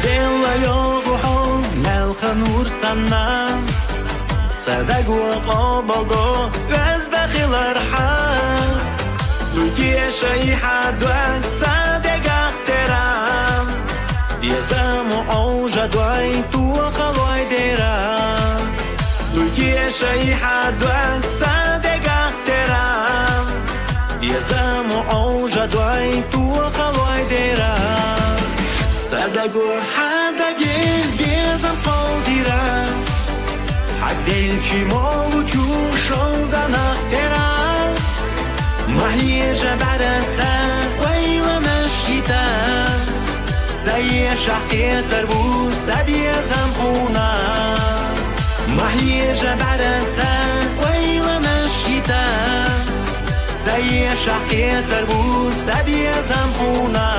زيلا يوضحو ملخ نور سنا صدق وقابضو از داخل ارحام دوی شیحه دوک صدق اخترام یزم عوجه دوی تو خلوی دیرم دوی شیحه دوک صدق اخترام یزم عوجه دوی تو خلوی دیرم صدق و حدقی بیزم قادیرم حدیل چی مالو چو شودن اخترام محيجة برسا ويلا مشيتا زي شحكي تربوس أبي زنقونا محيجة برسا ويلا مشيتا زي شحكي تربوس أبي زنقونا